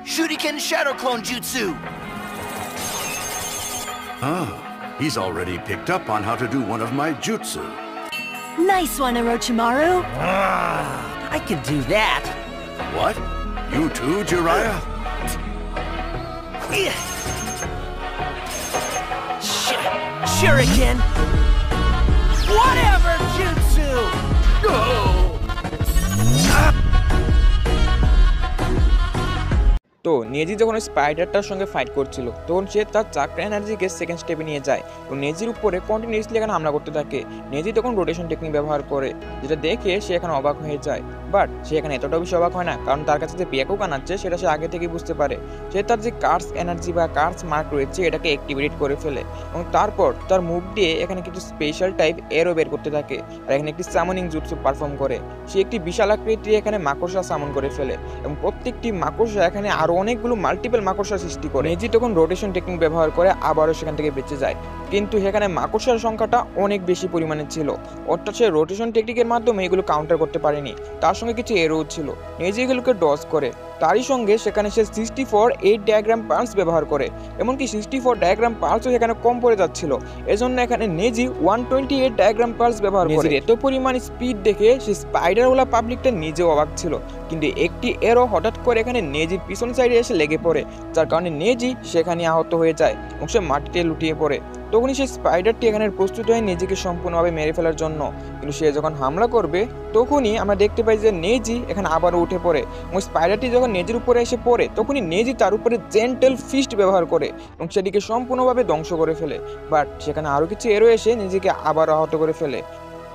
Shuriken Shadow Clone Jutsu! Ah, he's already picked up on how to do one of my jutsu. Nice one, Orochimaru. I can do that. What? You too, Jiraiya? Shuriken! Whatever, Jutsu! তো নেজি যখন ওই স্পাইডারটার সঙ্গে fight করছিল তখন সে তার চাকরা এনার্জিকে second স্টেপে নিয়ে যায় এবং নেজির উপরে কন্টিনিউয়াসলি এখানে হামলা করতে থাকে। নেজি তখন রোটেশন টেকনিক ব্যবহার করে, যেটা দেখে সে এখানে অবাক হয়ে যায়। বাট সে এখানে এতটা বেশি অবাক হয় না, কারণ তার কাছে যে পিয়াকুকান আছে সেটা সে আগে থেকেই বুঝতে পারে। সে তার যে কার্স এনার্জি বা কার্স মার্ক রয়েছে এটাকে অ্যাক্টিভেট করে ফেলে এবং তারপর তার মুভ দিয়ে এখানে কিছু স্পেশাল টাইপ এরো বের করতে থাকে আর এখানে একটি সামনিং জুটসু পারফর্ম করে। সে একটি বিশাল আকৃতির এখানে মাকড়সা সামন করে ফেলে এবং প্রত্যেকটি মাকড়সা এখানে আরো অনেকগুলো মাল্টিপল মাকড়সা সৃষ্টি করে। নেজি তখন রোটেশন টেকনিক ব্যবহার করে আবারও সেখান থেকে বেঁচে যায়, কিন্তু সেখানে মাকড়সার সংখ্যাটা অনেক বেশি পরিমাণে ছিল, অর্থাৎ সে রোটেশন টেকনিকের মাধ্যমে এগুলো কাউন্টার করতে পারেনি। তার সঙ্গে কিছু এরো ছিল, নেজি এগুলোকে ডজ করে। তারই সঙ্গে সেখানে সে 64 8 ডায়াগ্রাম পালস ব্যবহার করে, এমনকি 64 ডায়াগ্রাম পালসও সেখানে কম পড়ে যাচ্ছিল, এজন্য এখানে নেজি 128 ডায়াগ্রাম পালস ব্যবহার করে। এত পরিমাণ স্পিড দেখে সে স্পাইডারওয়ালা পাবলিকটা নিজেও অবাক ছিল, কিন্তু একটি এরো হঠাৎ করে এখানে নেজির পিছন সাইডে এসে লেগে পড়ে, যার কারণে নেজি সেখানে আহত হয়ে যায় এবং সে মাটিতে লুটিয়ে পড়ে। তখনই সেই স্পাইডারটি এখানে প্রস্তুত হয়ে নেজিকে সম্পূর্ণভাবে মেরে ফেলার জন্য, কিন্তু সে যখন হামলা করবে তখনই আমরা দেখতে পাই যে নেজি এখানে আবারও উঠে পড়ে এবং স্পাইডারটি যখন নেজির উপরে এসে পড়ে তখনই নেজি তার উপরে জেন্টেল ফিস্ট ব্যবহার করে এবং সেটিকে সম্পূর্ণভাবে ধ্বংস করে ফেলে। বাট সেখানে আরও কিছু এরো এসে নেজিকে আবার আহত করে ফেলে।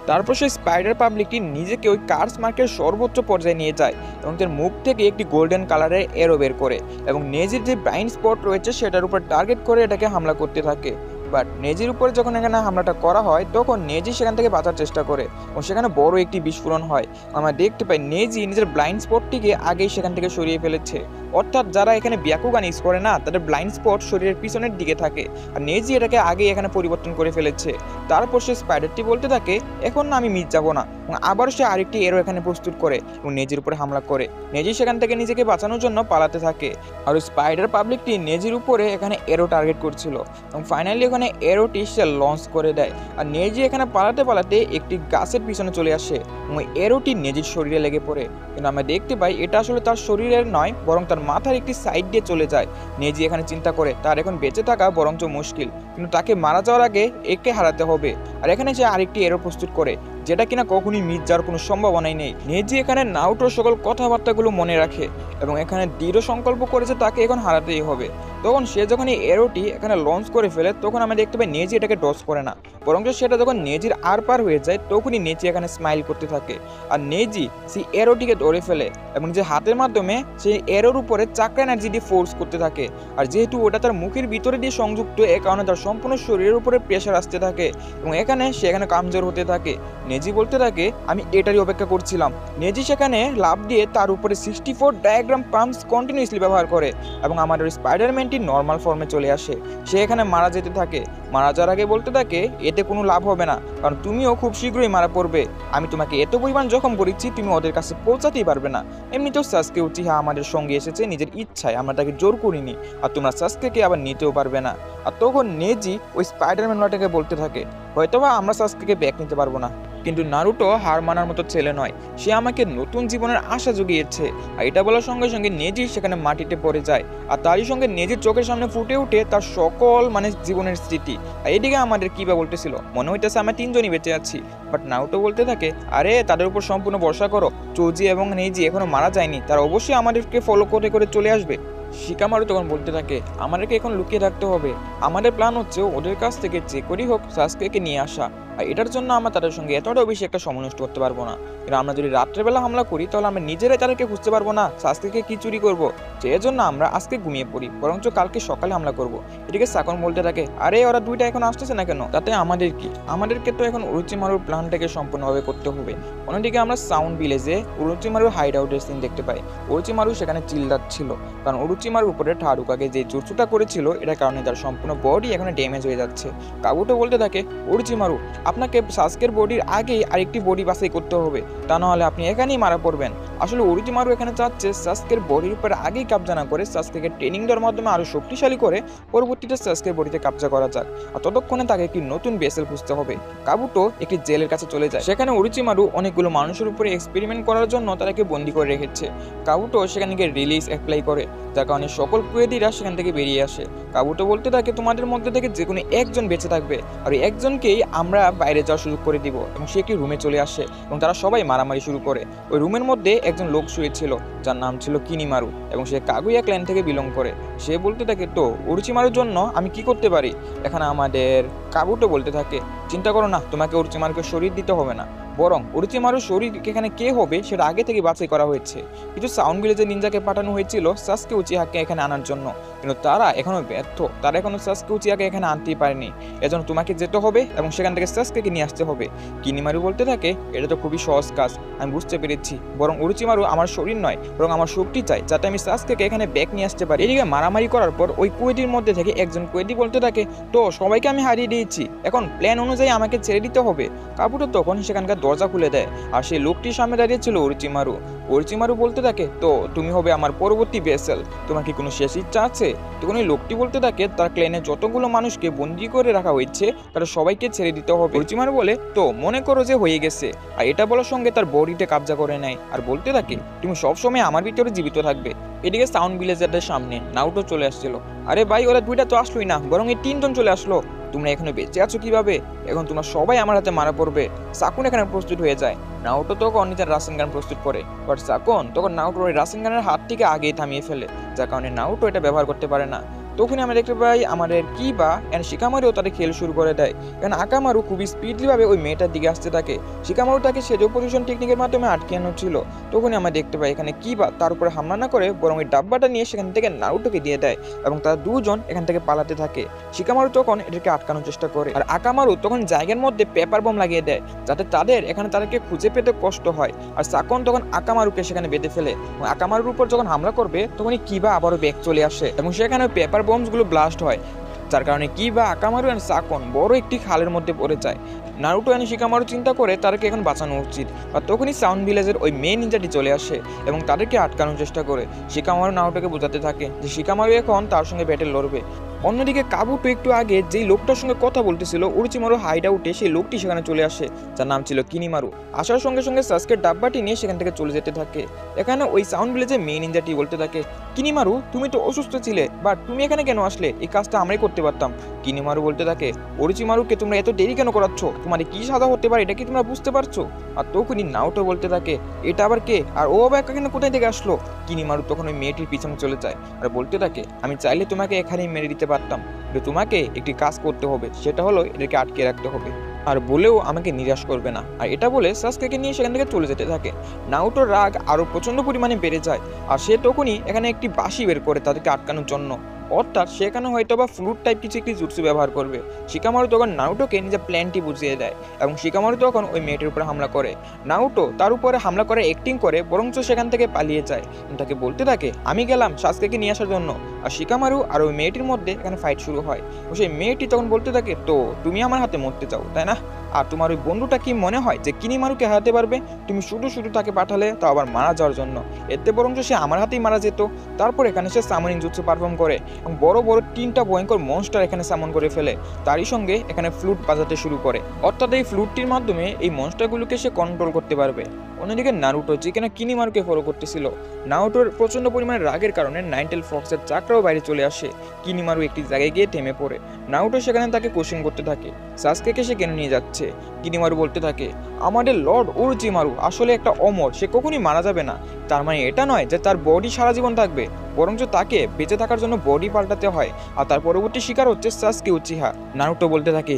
তারপর সেই স্পাইডার পাবলিকটি নিজেকে ওই কার্স মার্কের সর্বোচ্চ পর্যায়ে নিয়ে যায় এবং তার মুখ থেকে একটি গোল্ডেন কালারের এরো বের করে এবং নেজির যে ব্লাইন্ড স্পট রয়েছে সেটার উপর টার্গেট করে এটাকে হামলা করতে থাকে। বাট নেজির উপরে যখন এখানে হামলাটা করা হয় তখন নেজি সেখান থেকে বাঁচার চেষ্টা করে এবং সেখানে বড় একটি বিস্ফোরণ হয়। আমরা দেখতে পাই নেজি নিজের ব্লাইন্ড স্পটটিকে আগেই সেখান থেকে সরিয়ে ফেলেছে, অর্থাৎ যারা এখানে ব্যাকুগান ইউজ করে না তাদের ব্লাইন্ড স্পট শরীরের পিছনের দিকে থাকে, আর নেজি এটাকে আগেই এখানে পরিবর্তন করে ফেলেছে। তারপর সে স্পাইডারটি বলতে থাকে এখন না আমি মিস যাবো না, এবং আবার সে আরেকটি এরো এখানে প্রস্তুত করে এবং নেজির উপরে হামলা করে। নেজি সেখান থেকে নিজেকে বাঁচানোর জন্য পালাতে থাকে, আর ওই স্পাইডার পাবলিকটি নেজির উপরে এখানে এরো টার্গেট করছিল এবং ফাইনালি ওখানে এরোটি সে লঞ্চ করে দেয়, আর নেজি এখানে পালাতে পালাতে একটি গাছের পিছনে চলে আসে এবং ওই এরোটি নেজির শরীরে লেগে পড়ে। কিন্তু আমরা দেখতে পাই এটা আসলে তার শরীরের নয়, বরং তার মাথার একটি সাইড দিয়ে চলে যায়। নেজি এখানে চিন্তা করে তার এখন বেঁচে থাকা বরঞ্চ মুশকিল, কিন্তু তাকে মারা যাওয়ার আগে একে হারাতে হবে। আর এখানে সে আরেকটি এরো প্রস্তুত করে, যেটা কিনা কখনই মিস যাওয়ার কোনো সম্ভাবনাই নেই। নেজি এখানে নারুটোর সকল কথাবার্তাগুলো মনে রাখে এবং এখানে দৃঢ় সংকল্প করেছে তাকে এখন হারাতেই হবে। তখন সে যখন এই এরোটি এখানে লঞ্চ করে ফেলে তখন আমরা দেখতে পাই নেজি এটাকে ডজ করে না, বরং সেটা যখন নেজির আর পার হয়ে যায় তখনই নেজি এখানে স্মাইল করতে থাকে, আর নেজি সেই এরোটিকে ধরে ফেলে এবং যে হাতের মাধ্যমে সেই এরোর উপরে চাকরা এনার্জি দিয়ে ফোর্স করতে থাকে। আর যেহেতু ওটা তার মুখের ভিতরে দিয়ে সংযুক্ত, এ কারণে তার সম্পূর্ণ শরীরের উপরে প্রেশার আসতে থাকে এবং এখানে সে এখানে কামজোর হতে থাকে। নেজি বলতে থাকে আমি এটারই অপেক্ষা করছিলাম। নেজি সেখানে লাফ দিয়ে তার উপরে 64 ডায়াগ্রাম পাম্পস কন্টিনিউয়াসলি ব্যবহার করে এবং আমাদের স্পাইডারম্যানটি নর্মাল ফর্মে চলে আসে। সে এখানে মারা যেতে থাকে, মারা যাওয়ার আগে বলতে থাকে এতে কোনো লাভ হবে না, কারণ তুমিও খুব শীঘ্রই মারা পড়বে। আমি তোমাকে এত পরিমাণ জখম করেছি তুমি ওদের কাছে পৌঁছাতেই পারবে না। এমনিতেও সাসকে উচিহা আমাদের সঙ্গে এসেছে নিজের ইচ্ছায়, আমরা তাকে জোর করিনি, আর তোমরা সাসকেকে আবার নিতেও পারবে না। আর তখন নেজি ওই স্পাইডারম্যানটাকে বলতে থাকে হয়তোবা আমরা সাসকেকে ব্যাক নিতে পারবো না, কিন্তু নারুটো হার মানার মতো ছেলে নয়, সে আমাকে নতুন জীবনের আশা জুগিয়েছে। আর এটা বলার সঙ্গে সঙ্গে নেজি সেখানে মাটিতে পড়ে যায়, আর তারই সঙ্গে নেজির চোখের সামনে ফুটে ওঠে তার সকল জীবনের স্মৃতি। আর এদিকে আমাদের কি বা বলতেছিল, মনে হইতেছে আমরা তিনজনই বেঁচে আছি। বাট নারুটো বলতে থাকে আরে তাদের উপর সম্পূর্ণ ভরসা করো, চৌজি এবং নেজি এখনো মারা যায়নি, তারা অবশ্যই আমাদেরকে ফলো করে করে চলে আসবে। শিকামারু তখন বলতে থাকে আমাদেরকে এখন লুকিয়ে থাকতে হবে, আমাদের প্ল্যান হচ্ছে ওদের কাছ থেকে যে করেই হোক সাসকেকে নিয়ে আসা, আর এটার জন্য আমরা তাদের সঙ্গে এতটাও বেশি একটা সময় নষ্ট করতে পারবো না। কিন্তু আমরা যদি রাত্রেবেলা হামলা করি তাহলে আমরা নিজেরাই তাদেরকে খুঁজতে পারবো না সাসকেকে কি চুরি করবো, সেই জন্য আমরা আজকে ঘুমিয়ে পড়ি, বরঞ্চ কালকে সকালে হামলা করবো। এদিকে সাকন বলতে থাকে আরে ওরা দুইটা এখন আসতেছে না কেন, তাতে আমাদের কি, আমাদেরকে তো এখন উরুচিমারুর প্ল্যানটাকে সম্পূর্ণভাবে করতে হবে। অন্যদিকে আমরা সাউন্ড ভিলেজে উরুচিমারুর হাইড আউটের সিন দেখতে পাই। উরুচিমারু সেখানে চিল্লাচ্ছিল, কারণ উরুচিমারুর উপরে ঠারুকাকে যে জুৎসুটা করেছিল এটার কারণে তার সম্পূর্ণ বডি এখন ড্যামেজ হয়ে যাচ্ছে। কাবুটো বলতে থাকে উরুচিমারু আপনাকে সাসকের বডির আগেই আরেকটি বডি বাছাই করতে হবে, তা নাহলে আপনি এখানেই মারা পড়বেন। আসলে ওরোচিমারু এখানে চাচ্ছে সাসকের বডির উপর আগেই কবজা না করে সাসকেকে ট্রেনিং দেওয়ার মাধ্যমে আরো শক্তিশালী করে পরবর্তীতে সাসকের বডিতে কবজা করা যাক। আর ততক্ষণে তাকে একটি নতুন বেসেল খুঁজতে হবে। কাবুটো একটি জেলের কাছে চলে যায়, সেখানে ওরোচিমারু অনেকগুলো মানুষের উপরে এক্সপেরিমেন্ট করার জন্য তাকে বন্দী করে রেখেছে। কাবুটো সেখানে গিয়ে রিলিজ অ্যাপ্লাই করে, যার কারণে সকল কুয়েদিরা সেখান থেকে বেরিয়ে আসে। কাবুটো বলতে থাকে তোমাদের মধ্যে থেকে যে কোনো একজন বেঁচে থাকবে, আর ওই একজনকেই আমরা বাইরে যাওয়ার সুযোগ করে দিব। এবং সে একটি রুমে চলে আসে এবং তারা সবাই মারামারি শুরু করে। ওই রুমের মধ্যে একজন লোক শুয়েছিল যার নাম ছিল কিনিমারু এবং সে কাগুয়া ক্ল্যান থেকে বিলং করে। সে বলতে থাকে তো ওরোচিমারুর জন্য আমি কি করতে পারি। এখানে আমাদের কাবুটো বলতে থাকে চিন্তা করো না, তোমাকে ওরোচিমারুকে শরীর দিতে হবে না, বরং ওরোচিমারুর শরীর এখানে কে হবে সেটা আগে থেকে বাছাই করা হয়েছে। কিছু সাউন্ড ভিলেজের নিনজাকে পাঠানো হয়েছিল সাসকে উচিহাকে এখানে আনার জন্য, কিন্তু তারা এখনো ব্যর্থ। তারা এখনো সাসকে উচিহাকে এখানে আনতেই পারেনি। এজন্য তোমাকে যেতে হবে এবং সেখান থেকে সাসকেকে নিয়ে আসতে হবে। কিনিমারু বলতে থাকে এটা তো খুবই সহজ কাজ, আমি বুঝতে পেরেছি, বরং ওরোচিমারু আমার শরীর নয় বরং আমার শক্তি চাই, যাতে আমি সাসকেকে এখানে ব্যাক নিয়ে আসতে পারি। এদিকে মারামারি করার পর ওই কুয়েদির মধ্যে থেকে একজন কুয়েদি বলতে থাকে তো সবাইকে আমি হারিয়ে দিয়েছি, এখন প্ল্যান অনুযায়ী আমাকে ছেড়ে দিতে হবে। কাবুটো তখন সেখানকার দরজা খুলে দেয়, আর সেই লোকটির সামনে দাঁড়িয়ে ছিল ওরোচিমারু। ওরোচিমারু বলতে থাকে তো তুমি হবে আমার পরবর্তী ভেসেল, তোমার কি কোনো শেষ ইচ্ছা আছে। তখন ওই লোকটি বলতে থাকে তার ক্ল্যানে যতগুলো মানুষকে বন্দী করে রাখা হয়েছে তারা সবাইকে ছেড়ে দিতে হবে। ওরোচিমারু বলে তো মনে করো যে হয়ে গেছে, আর এটা বলার সঙ্গে তার বডিতে কবজা করে নেয় আর বলতে থাকে তুমি সবসময় আমার ভিতরে জীবিত থাকবে। এদিকে সাউন্ড ভিলেজারদের সামনে নারুটো চলে আসছিল। আরে ভাই ওরা দুইটা তো আসলোই না, বরং এই তিনজন চলে আসলো, তোমরা এখানে বেঁচে আছো কিভাবে, এখন তোমরা সবাই আমার হাতে মারা পড়বে। সাকুন এখানে প্রস্তুত হয়ে যায়। নারুটো তখন নিজের রাসেনগান প্রস্তুত করে, বাট সাকুন তখন নারুটোর ওই রাসেনগানের হাতটিকে আগেই থামিয়ে ফেলে, যার কারণে নারুটো এটা ব্যবহার করতে পারে না। তখনই আমরা দেখতে পাই আমাদের কিবা এন্ড শিকামারুও তাদের খেল শুরু করে দেয়, কারণ আকামারু খুবই স্পিডলিভাবে ওই মেয়েটার দিকে আসতে থাকে। শিকামারু তাকে সেজো পজিশন টেকনিকের মাধ্যমে আটকে আনছিল। তখনই আমরা দেখতে পাই এখানে কিবা তার উপরে হামলা না করে বরং ওই ডাব্বাটা নিয়ে সেখান থেকে নারুটোকে দিয়ে দেয় এবং তারা দুজন এখান থেকে পালাতে থাকে। শিকামারু তখন এটাকে আটকানোর চেষ্টা করে, আর আকামারু তখন জায়গার মধ্যে পেপার বম লাগিয়ে দেয় যাতে তাদের এখানে তাদেরকে খুঁজে পেতে কষ্ট হয়। আর সাকুন তখন আকামারুকে সেখানে বেঁধে ফেলে এবং আকামারুর উপর যখন হামলা করবে তখনই কিবা আবারও ব্যাক চলে আসে এবং সেখানে পেপার বমসগুলো ব্লাস্ট হয়, যার কারণে কিবা আকামারু এন্ড সাকুন বড় একটি খালের মধ্যে পড়ে যায়। নারুটো এন্ড শিকামারু চিন্তা করে তাদেরকে এখন বাঁচানো উচিত, আর তখনই সাউন্ড ভিলেজের ওই মেন নিনজাটি চলে আসে এবং তাদেরকে আটকানোর চেষ্টা করে। শিকামারু নারুটোকে বোঝাতে থাকে যে শিকামারু এখন তার সঙ্গে ব্যাটেল লড়বে। অন্যদিকে কাবুটো একটু আগে যেই লোকটার সঙ্গে কথা বলতেছিল ওরোচিমারু হাইড আউটে, সেই লোকটি সেখানে চলে আসে যার নাম ছিল কিনিমারু। আসার সঙ্গে সঙ্গে সাসকের ডাব্বাটি নিয়ে সেখান থেকে চলে যেতে থাকে। এখানে ওই সাউন্ড ভিলেজের মেন নিনজাটি বলতে থাকে কিনিমারু তুমি তো অসুস্থ ছিলে, বাট তুমি এখানে কেন আসলে, এই কাজটা আমরাই করতে পারতাম। কিনিমারু বলতে থাকে ওরোচিমারুকে তোমরা এত দেরি কেন করাচ্ছ, তোমার কি সাজা হতে পারে এটা কি তোমরা বুঝতে পারছো। আর তখনই নারুটো বলতে থাকে এটা আবার কে, আর ও আবার এখানে কোথায় থেকে আসলো। কিনিমারু তখন ওই মেয়েটির পিছনে চলে যায় আর বলতে থাকে আমি চাইলে তোমাকে এখানেই মেরে দিতে পারতাম, কিন্তু তোমাকে একটি কাজ করতে হবে, সেটা হলো এদেরকে আটকে রাখতে হবে, আর বলেও আমাকে নিরাশ করবে না। আর এটা বলে সাসকেকে নিয়ে সেখান থেকে চলে যেতে থাকে। নারুটোর রাগ আরো প্রচন্ড পরিমাণে বেড়ে যায়, আর সে তখনই এখানে একটি বাঁশি বের করে তাদেরকে আটকানোর জন্য, অর্থাৎ সেখানে হয়তো বা ফ্লুট টাইপ কিছু একটি জুৎসু ব্যবহার করবে। শিকামারু তখন নারুটোকে নিজের প্ল্যানটি বুঝিয়ে দেয় এবং শিকামারু তখন ওই মেয়েটির উপরে হামলা করে। নারুটো তার উপরে হামলা করে অ্যাক্টিং করে বরঞ্চ সেখান থেকে পালিয়ে যায়। তাকে বলতে থাকে আমি গেলাম সাসকেকে নিয়ে আসার জন্য। আর শিকামারু আর ওই মেয়েটির মধ্যে এখানে ফাইট শুরু হয়। সেই মেয়েটি তখন বলতে থাকে তো তুমি আমার হাতে মরতে চাও তাই না, আর তোমার ওই বন্ধুটা কি মনে হয় যে কিনিমারুকে হারাতে পারবে, তুমি শুধু শুধু তাকে পাঠালে তাও আবার মারা যাওয়ার জন্য, এতে বরঞ্চ সে আমার হাতেই মারা যেত। তারপর এখানে সে সামনিং জুৎসু পারফর্ম করে এবং বড় বড় 3টা ভয়ঙ্কর মনস্টার এখানে সামন করে ফেলে। তারই সঙ্গে এখানে ফ্লুট বাজাতে শুরু করে, অর্থাৎ এই ফ্লুটটির মাধ্যমে এই মনস্টারগুলোকে সে কন্ট্রোল করতে পারবে। অন্যদিকে নারুটো যেখানে কিনিমারুকে ফলো করতেছিল, নারুটোর প্রচন্ড পরিমাণে রাগের কারণে নাইনটেল ফক্সের চাকরাও বাইরে চলে আসে। কিনিমারু একটি জায়গায় গিয়ে থেমে পড়ে। নারুটো সেখানে তাকে কোশ্চেন করতে থাকে সাসকেকে সে কেন নিয়ে যাচ্ছে। কিনিমারু বলতে থাকে আমাদের লর্ড ওরোচিমারু আসলে একটা অমর, সে কখনই মারা যাবে না। তার মানে এটা নয় যে তার বডি সারা জীবন থাকবে, বরঞ্চ তাকে বেঁচে থাকার জন্য বডি পাল্টাতে হয়, আর তার পরবর্তী শিকার হচ্ছে সাসকে উচিহা। নারুটো বলতে থাকে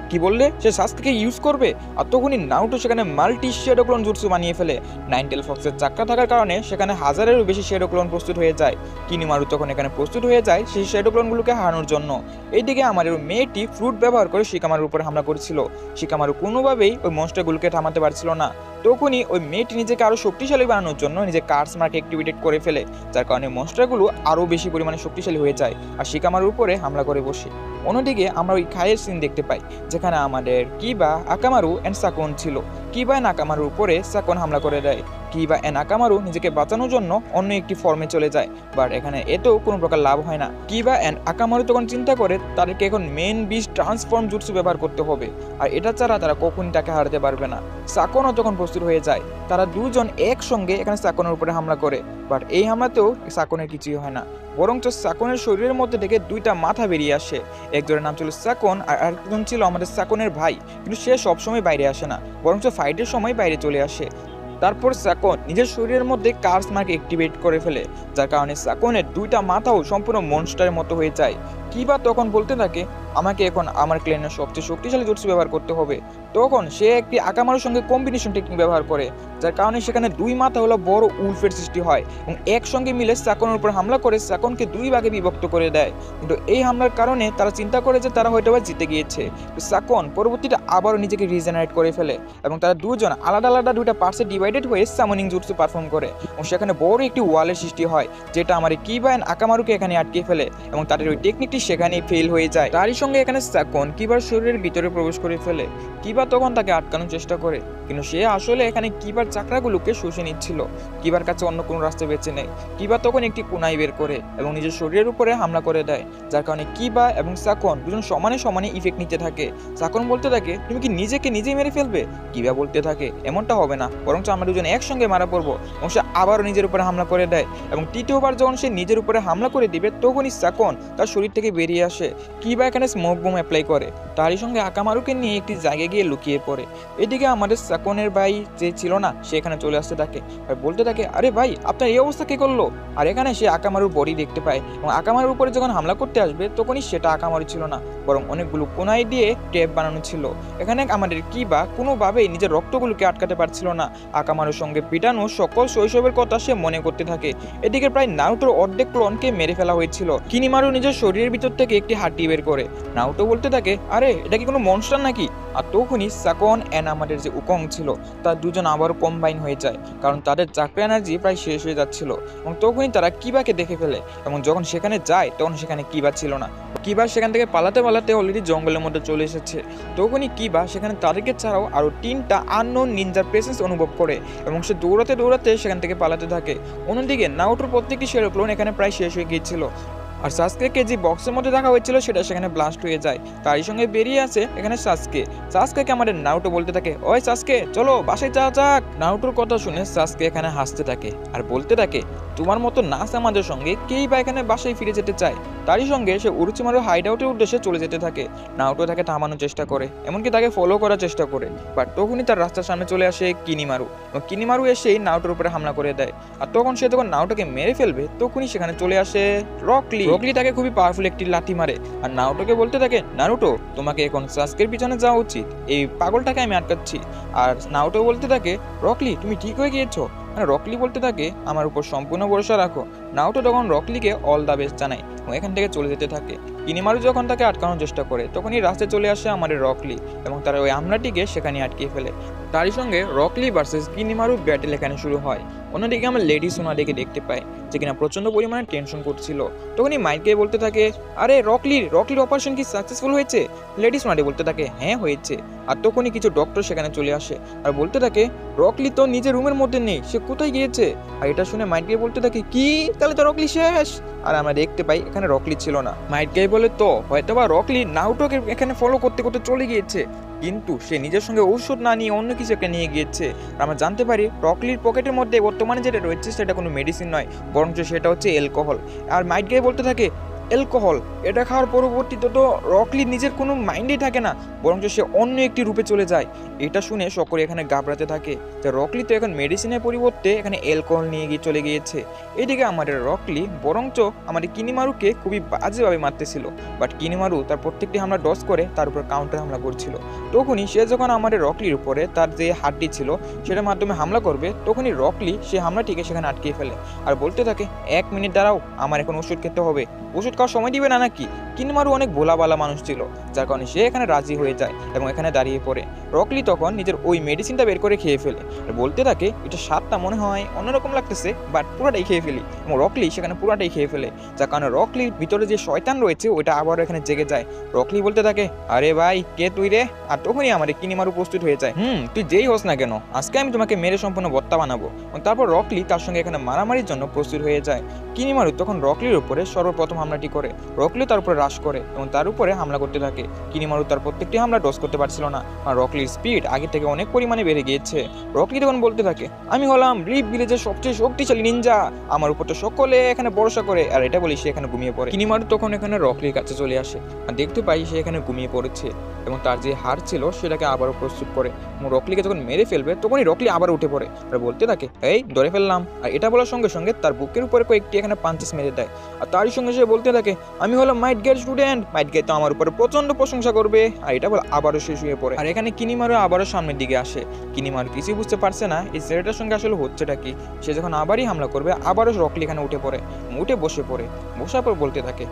কি বললে, সে সাসকেকে ইউজ করবে। আর তখনই নারুটো সেখানে মাল্টি শ্যাডো ক্লোন জুৎসু বানিয়ে ফেলে। নাইনটেল ফক্সের চাক্কা থাকার কারণে সেখানে হাজারেরও বেশি শ্যাডো ক্লোন প্রস্তুত হয়ে যায়। কিনিমারু তখন এখানে প্রস্তুত হয়ে যায় সেই শ্যাডো ক্লোনগুলোকে হারানোর জন্য। এইদিকে আমাদের মেয়েটি ফ্রুট ব্যবহার করে শিকামারুর উপরে হামলা করেছিল। শিকামারু কোনোভাবেই ওই মনস্টারগুলোকে থামাতে পারছিল না। তখনই ওই মেয়েটি নিজেকে আরো শক্তিশালী বানানোর জন্য নিজের কার্ডস মার্ক অ্যাক্টিভেট করে ফেলে, যার কারণে মনস্টারগুলো আরো বেশি পরিমাণে শক্তিশালী হয়ে যায় আর শিকামারুর উপরে হামলা করে বসে। অন্যদিকে আমরা ওই খায়ের সিন দেখতে পাই যেখানে আমাদের কিবা আকামারু এন্ড সাকুন ছিল। কিবা এন্ড আকামারুর উপরে সাকুন হামলা করে দেয়। কিবা এন্ড আকামারু নিজেকে বাঁচানোর জন্য অন্য একটি ফর্মে চলে যায়, বাট এখানে এতেও কোনো প্রকার লাভ হয় না। কিবা এন্ড আকামারু তখন চিন্তা করে তাদেরকে এখন মেন বিস্ট ট্রান্সফর্ম জুটসু ব্যবহার করতে হবে, আর এটা ছাড়া তারা কখনই তাকে হারাতে পারবে না। সাকনও তখন প্রস্তুত হয়ে যায়, তারা দুজন একসঙ্গে এখানে সাকনের উপরে হামলা করে, বাট এই হামলাতেও সাকনের কিছুই হয় না, বরঞ্চ সাকনের শরীরের মধ্যে থেকে দুইটা মাথা বেরিয়ে আসে। একজনের নাম ছিল সাকন আর আরেকজন ছিল আমাদের সাকনের ভাই, কিন্তু সে সবসময় বাইরে আসে না, বরঞ্চ ফাইটের সময় বাইরে চলে আসে। তারপর সাকন নিজের শরীরের মধ্যে কার্স মার্ক অ্যাক্টিভেট করে ফেলে, যার কারণে সাকনের দুইটা মাথাও সম্পূর্ণ মনস্টারের মতো হয়ে যায়। কিবা তখন বলতে থাকে আমাকে এখন আমার ক্লেনের সবচেয়ে শক্তিশালী জুটসু ব্যবহার করতে হবে। তখন সে একটি আকামারুর সঙ্গে কম্বিনেশন টেকনিক ব্যবহার করে, যার কারণে সেখানে দুই মাথা হলো বড় উলফের সৃষ্টি হয় এবং একসঙ্গে মিলে সাকনের উপর হামলা করে সাকনকে দুই ভাগে বিভক্ত করে দেয়। কিন্তু এই হামলার কারণে তারা চিন্তা করে যে তারা হয়তো বা জিতে গিয়েছে। সাকন পরবর্তীতে আবারও নিজেকে রিজেনারেট করে ফেলে এবং তারা দুজন আলাদা আলাদা দুইটা পার্টসে ডিভাইডেড হয়ে সামনিং জুটসু পারফর্ম করে এবং সেখানে বড় একটি ওয়ালের সৃষ্টি হয়, যেটা আমার কিবা এন্ড আকামারুকে এখানে আটকে ফেলে এবং তাদের ওই টেকনিকটি সেখানেই ফেল হয়ে যায়। তারই সঙ্গে এখানে সাকন কিবার শরীরের ভিতরে প্রবেশ করে ফেলে। কিবা তখন তাকে আটকানোর চেষ্টা করে, কিন্তু সে আসলে এখানে কিবার চাকরাগুলোকে শুষে নিচ্ছিল। কিবার কাছে অন্য কোনো রাস্তা বেঁচে নেই। কিবা তখন একটি কুনাই বের করে এবং নিজের শরীরের উপরে হামলা করে দেয়, যার কারণে কিবা এবং সাকন দুজন সমানে সমানে ইফেক্ট নিতে থাকে। সাকন বলতে থাকে তুমি কি নিজেকে নিজেই মেরে ফেলবে? কিবা বলতে থাকে এমনটা হবে না, বরঞ্চ আমরা দুজন একসঙ্গে মারা পড়বো। এবং সে আবারও নিজের উপরে হামলা করে দেয় এবং তৃতীয়বার যখন সে নিজের উপরে হামলা করে দিবে তখনই সাকন তার শরীর থেকে বেরিয়ে আসে। কিবা এখানে স্মোক বোম অ্যাপ্লাই করে, তারই সঙ্গে আকামারুকে নিয়ে একটি জায়গায় গিয়ে লুকিয়ে পড়ে। এদিকে আমাদের সাকনের ভাই যে ছিল না সে এখানে চলে আসতে থাকে আর বলতে থাকে আরে ভাই আপনার এই অবস্থা কে করলো? আর এখানে সে আকামারুর বডি দেখতে পায় এবং আকামারুর উপরে যখন হামলা করতে আসবে তখনই সেটা আকামারু ছিল না, বরং অনেকগুলো কোনাই দিয়ে টেপ বানানো ছিল। এখানে আমাদের কিবা কোনোভাবেই নিজের রক্তগুলোকে আটকাতে পারছিল না। আকামারুর সঙ্গে পিটানো সকল শৈশবের কথা সে মনে করতে থাকে। এদিকে প্রায় নারুটোর অর্ধেক ক্লোনকে মেরে ফেলা হয়েছিল। কিনিমারু নিজের শরীরের ভিতর থেকে একটি হাড্ডি বের করে। নারুটো বলতে থাকে আরে এটা কি কোনো মনস্টার নাকি? আর তখনই সাকন এন্ড আমাদের যে উকং ছিল তার দুজন আবারও কম্বাইন হয়ে যায়, কারণ তাদের চাকরা এনার্জি প্রায় শেষ হয়ে যাচ্ছিল। এবং তখনই তারা কিবাকে দেখে ফেলে এবং যখন সেখানে যায় তখন সেখানে কিবা ছিল না। কিবা সেখান থেকে পালাতে পালাতে অলরেডি জঙ্গলের মধ্যে চলে এসেছে। তখনই কিবা সেখানে তাদেরকে ছাড়াও আরও 3টা আননোন নিনজার প্রেসেন্স অনুভব করে এবং সে দৌড়াতে দৌড়াতে সেখান থেকে পালাতে থাকে। অন্যদিকে নারুটোর প্রত্যেকটি শেডো ক্লোন এখানে প্রায় শেষ হয়ে গিয়েছিল আর সাসকেকে যে বক্সের মধ্যে রাখা হয়েছিল সেটা সেখানে ব্লাস্ট হয়ে যায়। তারই সঙ্গে বেরিয়ে আসে এখানে সাসকেকে আমাদের নারুটো বলতে থাকে ওই সাসকে চলো বাসায় যাওয়া যাক। নারুটোর কথা শুনে সাসকে এখানে হাসতে থাকে আর বলতে থাকে তোমার মতো নাচ আমাদের সঙ্গে কেই বা এখানে বাসায় ফিরে যেতে চায়। তারই সঙ্গে সে উরুচিমারু হাইড আউটের উদ্দেশ্যে চলে যেতে থাকে। নারুটো তাকে থামানোর চেষ্টা করে, এমনকি তাকে ফলো করার চেষ্টা করে, বাট তখনই তার রাস্তার সামনে চলে আসে কিনিমারু এবং কিনিমারু এসেই নারুটোর উপরে হামলা করে দেয়। আর তখন সে যখন নারুটোকে মেরে ফেলবে তখনই সেখানে চলে আসে রকলি তাকে খুবই পাওয়ারফুল একটি লাঠি মারে আর নারুটোকে বলতে থাকে নারুটো তোমাকে এখন সাসকের পিছনে যাওয়া উচিত, এই পাগলটাকে আমি আটকাচ্ছি। আর নারুটো বলতে থাকে রকলি তুমি ঠিক হয়ে গিয়েছো। রকলি বলতে থাকে আমার উপর সম্পূর্ণ ভরসা রাখো। নারুটো তখন রকলিকে অল দ্য বেস্ট জানায় এবং এখান থেকে চলে যেতে থাকে। কিনিমারু যখন তাকে আটকানোর চেষ্টা করে তখনই রাস্তায় চলে আসে আমাদের রকলি এবং তারা ওই হামলাটিকে সেখানে আটকিয়ে ফেলে। তারই সঙ্গে রকলি ভার্সেস কিনিমারু ব্যাটেল এখানে শুরু হয়। অন্যদিকে আমরা লেডি সোনালিকে দেখতে পাই যে কিনা প্রচন্ড পরিমাণে টেনশন করছিল। তখনই মাইকে বলতে থাকে আরে রকলির অপারেশন কি সাকসেসফুল হয়েছে? লেডি সোনালি বলতে থাকে হ্যাঁ হয়েছে। আর তখনই কিছু ডক্টর সেখানে চলে আসে আর বলতে থাকে রকলি তো নিজের রুমের মধ্যে নেই, সে কোথায় গিয়েছে? আর এটা শুনে মাইকে বলতে থাকে কি তাহলে তো রকলি শেষ। আর আমরা দেখতে পাই এখানে রকলি ছিল না। মাইকে বলে তো হয়তোবা রকলি নারুটোকে এখানে ফলো করতে করতে চলে গিয়েছে, কিন্তু সে নিজের সঙ্গে ঔষধ না নিয়ে অন্য কিছু একটা নিয়ে গিয়েছে। আমরা জানতে পারি রকলির পকেটের মধ্যে বর্তমানে যেটা রয়েছে সেটা কোনো মেডিসিন নয়, বরঞ্চ সেটা হচ্ছে অ্যালকোহল। আর মাইট গাই বলতে থাকে অ্যালকোহল এটা খাওয়ার পরবর্তীতে তো রকলির নিজের কোনো মাইন্ডেই থাকে না, বরঞ্চ সে অন্য একটি রূপে চলে যায়। এটা শুনে সকলে এখানে ঘাবড়াতে থাকে যে রকলি তো এখন মেডিসিনের পরিবর্তে এখানে অ্যালকোহল নিয়ে গিয়ে চলে গিয়েছে। এদিকে আমাদের রকলি বরঞ্চ আমাদের কিনিমারুকে খুবই বাজেভাবে মারতেছিল, বাট কিনিমারু তার প্রত্যেকটি হামলা ডস করে তার উপর কাউন্টার হামলা করছিল। তখনই সে যখন আমাদের রকলির উপরে তার যে হাড্ডি ছিল সেটার মাধ্যমে হামলা করবে তখনই রকলি সে হামলাটিকে সেখানে আটকিয়ে ফেলে আর বলতে থাকে 1 মিনিট দাঁড়াও, আমার এখন ওষুধ খেতে হবে। ওষুধ খাওয়ার সময় দিবে না নাকি? কিনিমারু অনেক ভোলাবালা মানুষ ছিল, যার কারণে সে এখানে রাজি হয়ে যায় এবং এখানে দাঁড়িয়ে পড়ে। রকলি তখন নিজের ওই মেডিসিনটা বের করে খেয়ে ফেলে আর বলতে থাকে এটা স্বাদটা মনে হয় অন্যরকম লাগতেছে, বাট পুরোটাই খেয়ে ফেলি। এবং রকলি সেখানে পুরোটাই খেয়ে ফেলে, যার কারণে রকলির ভিতরে যে শয়তান রয়েছে ওইটা আবারও এখানে জেগে যায়। রকলি বলতে থাকে আরে ভাই কে তুই রে? আর তখনই আমার কিনিমারু প্রস্তুত হয়ে যায়। তুই যেই হোস না কেন, আজকে আমি তোমাকে মেরে সম্পূর্ণ বত্তা বানাবো। এবং তারপর রকলি তার সঙ্গে এখানে মারামারির জন্য প্রস্তুত হয়ে যায়। কিনিমারু তখন রকলির উপরে সর্বপ্রথম হামলাটি করে। রকলি তার উপরে রাশ করে এবং তার উপরে হামলা করতে থাকে। কিনিমারু তার প্রত্যেকটি হামলা ডজ করতে পারছিল না, আর রকলির স্পিড আগে থেকে অনেক পরিমাণে বেড়ে গিয়েছে। রকলি তখন বলতে থাকে আমি হলাম ব্লিপ ভিলেজের সবচেয়ে শক্তিশালী নিনজা, আমার উপর তো সকলে এখানে ভরসা করে। আর এটা বলি সে এখানে ঘুমিয়ে পড়ে। কিনিমারু তখন এখানে রকলির কাছে চলে আসে আর দেখতে পাই সে এখানে ঘুমিয়ে পড়েছে এবং তার যে হার ছিল সেটাকে আবারও প্রস্তুত করে। এবং রকলিকে যখন মেরে ফেলবে তখনই রকলি আবার উঠে পড়ে আর বলতে থাকে এই ধরে ফেললাম। আর এটা বলার সঙ্গে সঙ্গে তার বুকের উপরে কয়েকটি এখানে পাঞ্চেস মেরে দেয়। আর তারই সঙ্গে সে বলতে থাকে আমি হলাম might get student, might get তো আমার উপরে প্রচন্ড প্রশংসা করবে। আর এটা বলে আবারও শেষ হয়ে পড়ে। আর এখানে কিনিমারু আবারও সামনের দিকে আসে। কিনিমারু কিছুই বুঝতে পারছে না এই ছেলেটার সঙ্গে আসলে হচ্ছেটা কি। সে যখন আবারই হামলা করবে আবারও রকলি এখানে উঠে পড়ে, উঠে বসে পড়ে। বসার পর বলতে থাকে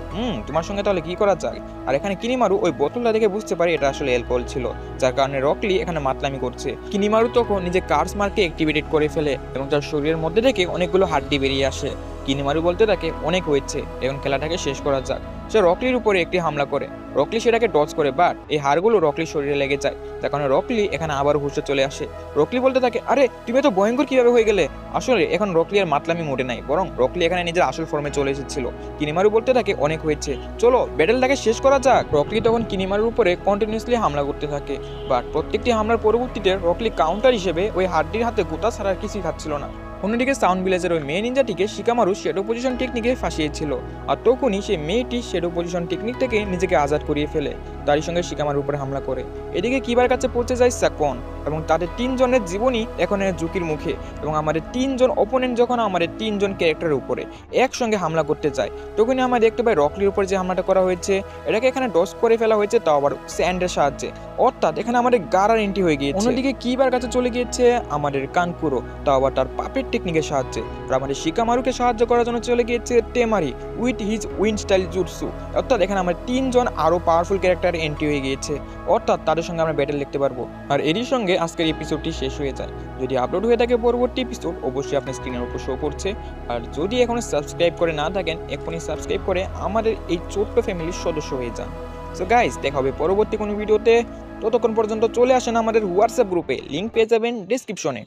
তোমার সঙ্গে তাহলে কি করা যায়। আর এখানে কিনিমারু ওই বোতলটা দেখে বুঝতে পারে এটা আসলে অ্যালকোহল ছিল, যার কারণে রকলি এখানে মাতলামি করছে। কিনিমারু তখন নিজে কার্স মার্কে অ্যাক্টিভেটেড করে ফেলে এবং তার শরীরের মধ্যে থেকে অনেকগুলো হাড্ডি বেরিয়ে আসে। কিনিমারু বলতে থাকে অনেক হয়েছে, এখন খেলাটাকে শেষ করা যাক। সে রকলির উপরে একটি হামলা করে, রকলি সেটাকে ডজ করে, বাট এই হাড়গুলো রকলির শরীরে লেগে যায়, যার কারণে রকলি এখানে আবার হুঁশে চলে আসে। রকলি বলতে থাকে আরে তুমি তো ভয়ঙ্কর কিভাবে হয়ে গেলে। আসলে এখন রকলি আর মাতলামি মোটে নাই, বরং রকলি এখানে নিজের আসল ফর্মে চলে এসেছিল। কিনিমারু বলতে থাকে অনেক হয়েছে, চলো ব্যাটেলটাকে শেষ করা যাক। রকলি তখন কিনিমারুর উপরে কন্টিনিউসলি হামলা করতে থাকে, বাট প্রত্যেকটি হামলার পরবর্তীতে রকলি কাউন্টার হিসেবে ওই হাড্ডির হাতে গোতা ছাড়া আর কিছুই খাচ্ছিল না। অন্যদিকে সাউন্ড ভিলেজের ওই মেয়ে নিনজাটিকে শিকামারু শ্যাডো পজিশন টেকনিকে ফাঁসিয়েছিল, আর তখনই সেই মেয়েটি শ্যাডো পজিশন টেকনিক থেকে নিজেকে আজাদ করিয়ে ফেলে। তারই সঙ্গে শিকামারুর উপরে হামলা করে। এদিকে কিবার কাছে পৌঁছে যায় সাকন এবং তাদের 3 জনের জীবনই এখন ঝুঁকির মুখে। এবং আমাদের 3 জন অপোনেন্ট যখন আমাদের 3 জন ক্যারেক্টারের উপরে একসঙ্গে হামলা করতে যায়, তখনই আমরা দেখতে পাই রকলির উপর যে হামলাটা করা হয়েছে এটাকে এখানে ডজ করে ফেলা হয়েছে, তাও আবার স্যান্ডের সাহায্যে। অর্থাৎ এখানে আমাদের গারার এন্ট্রি হয়ে গিয়েছে। অন্যদিকে কিবার কাছে চলে গিয়েছে আমাদের কানকুরো, তাও আবার তার পাপের টেকনিকের সাহায্যে। আর আমাদের শিকামারুকে সাহায্য করার জন্য চলে গিয়েছে Temari with his wind style jutsu. অর্থাৎ এখানে আমার 3 জন আরো পাওয়ারফুল ক্যারেক্টার এন্ট্রি হয়ে গিয়েছে, অর্থাৎ তাদের সঙ্গে আমরা ব্যাটেল দেখতে পারবো। আর এরই সঙ্গে আজকের এপিসোডটি শেষ হয়ে যায়। যদি আপলোড হয়ে থাকে পরবর্তী এপিসোড অবশ্যই আপনার স্ক্রিনের উপর শো করছে। আর যদি এখনো সাবস্ক্রাইব করে না থাকেন এখনই সাবস্ক্রাইব করে আমাদের এই ছোট্ট ফ্যামিলির সদস্য হয়ে যান। সো গাইস, দেখা হবে পরবর্তী কোনো ভিডিওতে। ততক্ষণ পর্যন্ত চলে আসেন আমাদের হোয়াটসঅ্যাপ গ্রুপে, লিঙ্ক পেয়ে যাবেন ডেসক্রিপশনে।